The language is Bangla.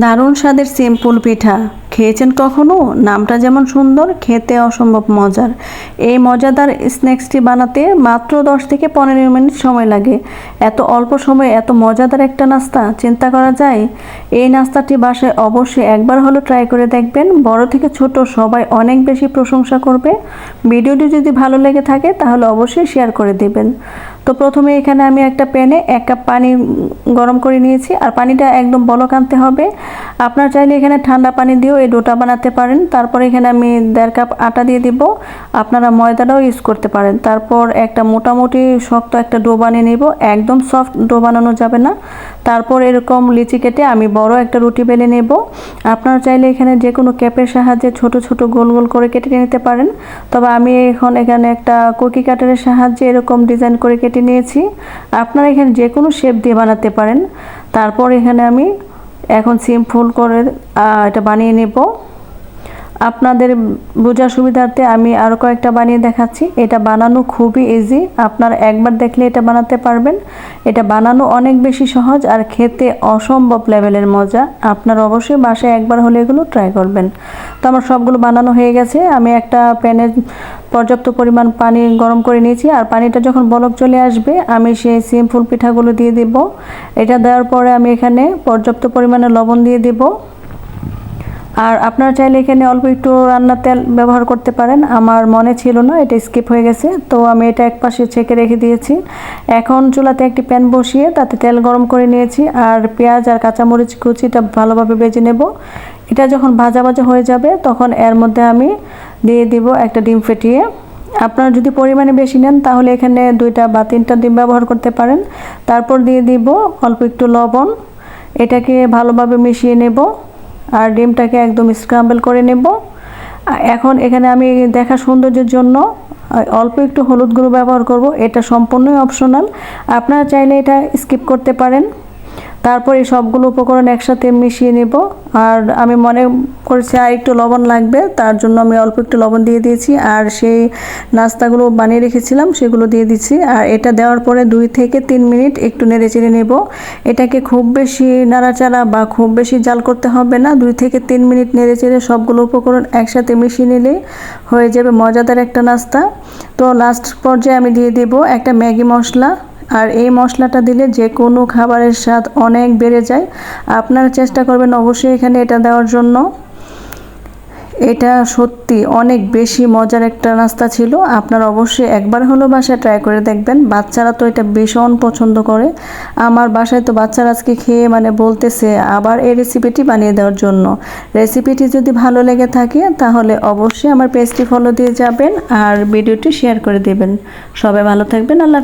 দারুণ স্বাদের সিম্পল পিঠা খেয়েছেন কখনো? নামটা যেমন সুন্দর, খেতে অসম্ভব মজার। এই মজাদার স্ন্যাক্সটি বানাতে মাত্র 10 থেকে 15 মিনিট সময় লাগে। এত অল্প সময়ে এত মজাদার একটা নাস্তা চিন্তা করা যায়? এই নাস্তাটি বাসায় অবশ্যই একবার হলো ট্রাই করে দেখবেন। বড় থেকে ছোট সবাই অনেক বেশি প্রশংসা করবে। ভিডিওটি যদি ভালো লেগে থাকে তাহলে অবশ্যই শেয়ার করে দেবেন। তো প্রথমে এখানে আমি একটা প্যানে 1 কাপ পানি গরম করে নিয়েছি, আর পানিটা একদম বলক আনতে হবে। আপনার চাইলে এখানে ঠান্ডা পানি দিয়েও এই ডোটা বানাতে পারেন। তারপর এখানে আমি 1.5 কাপ আটা দিয়ে দিব। আপনারা ময়দাটাও ইউজ করতে পারেন। তারপর একটা মোটামুটি শক্ত একটা ডো বানিয়ে নেব। একদম সফট ডো বানানো যাবে না। তারপর এরকম লিচি কেটে আমি বড় একটা রুটি বেলে নেব। আপনারা চাইলে এখানে যে কোনো ক্যাপের সাহায্যে ছোট ছোট গোল গোল করে কেটে নিতে পারেন। তবে আমি এখানে একটা কুকি কাটারের সাহায্যে এরকম ডিজাইন করে কেটে নিয়েছি। আপনারা এখানে যে কোনো শেপ দিয়ে বানাতে পারেন। তারপর এখানে আমি এখন সিম্পল করে এটা বানিয়ে নেব। আপনাদের বোঝার সুবিধার্থে আমি আরও কয়েকটা বানিয়ে দেখাচ্ছি। এটা বানানো খুবই ইজি, আপনারা একবার দেখলে এটা বানাতে পারবেন। এটা বানানো অনেক বেশি সহজ আর খেতে অসম্ভব লেভেলের মজা। আপনারা অবশ্যই বাসায় একবার হলে এগুলো ট্রাই করবেন। তো আমার সবগুলো বানানো হয়ে গেছে। আমি একটা প্যানে পর্যাপ্ত পরিমাণ পানি গরম করে নিয়েছি, আর পানিটা যখন বলক চলে আসবে আমি সেই সিম্পল পিঠাগুলো দিয়ে দেব। এটা দেওয়ার পরে আমি এখানে পর্যাপ্ত পরিমাণে লবণ দিয়ে দেব। আর আপনারা চাইলে এখানে অল্প একটু রান্নার তেল ব্যবহার করতে পারেন। আমার মনে ছিল না, এটা স্কিপ হয়ে গেছে, তো আমি এটা একপাশে ছেঁকে রেখে দিয়েছি। এখন চুলাতে একটি প্যান বসিয়ে তাতে তেল গরম করে নিয়েছি, আর পেঁয়াজ আর কাঁচামরিচ কুচিটা ভালোভাবে ভেজে নেব। এটা যখন ভাজা ভাজা হয়ে যাবে তখন এর মধ্যে আমি দিয়ে দিব একটা ডিম ফেটিয়ে। আপনারা যদি পরিমাণে বেশি নেন তাহলে এখানে 2টা বা 3টা ডিম ব্যবহার করতে পারেন। তারপর দিয়ে দিব অল্প একটু লবণ। এটাকে ভালোভাবে মিশিয়ে নেব আর ডিমটাকে একদম স্ক্রাম্বল করে নেব। এখন এখানে আমি দেখা সৌন্দর্যের জন্য অল্প একটু হলুদ গুঁড়ো ব্যবহার করব। এটা সম্পূর্ণই অপশনাল, আপনারা চাইলে এটা স্কিপ করতে পারেন। তারপর এই সবগুলো উপকরণ একসাথে মিশিয়ে নেব। আর আমি মনে করছি আর একটু লবণ লাগবে, তার জন্য আমি অল্প একটু লবণ দিয়ে দিয়েছি। আর সেই নাস্তাগুলো বানিয়ে রেখেছিলাম সেগুলো দিয়ে দিচ্ছি। আর এটা দেওয়ার পরে 2 থেকে 3 মিনিট একটু নেড়েচেড়ে নেব। এটাকে খুব বেশি নাড়াচাড়া বা খুব বেশি জাল করতে হবে না। 2 থেকে 3 মিনিট নেড়েচেড়ে সবগুলো উপকরণ একসাথে মিশিয়ে নিলেই হয়ে যাবে মজাদার একটা নাস্তা। তো লাস্ট পর্যায়ে আমি দিয়ে দেব একটা ম্যাগি মশলা। আর এই মশলাটা দিলে যে কোনো খাবারের স্বাদ অনেক বেড়ে যায়। আপনারা চেষ্টা করবেন অবশ্যই এখানে এটা দেওয়ার জন্য। এটা সত্যি অনেক বেশি মজার একটা নাস্তা ছিল। আপনারা অবশ্যই একবার হলো বাসায় ট্রাই করে দেখবেন। বাচ্চারা তো এটা ভীষণ পছন্দ করে। আমার বাসায় তো বাচ্চারা আজকে খেয়ে বলতেছে আবার এই রেসিপিটি বানিয়ে দেওয়ার জন্য। রেসিপিটি যদি ভালো লেগে থাকে তাহলে অবশ্যই আমার পেজটি ফলো দিয়ে যাবেন আর ভিডিওটি শেয়ার করে দেবেন। সবাই ভালো থাকবেন। আল্লাহ হাফেজ।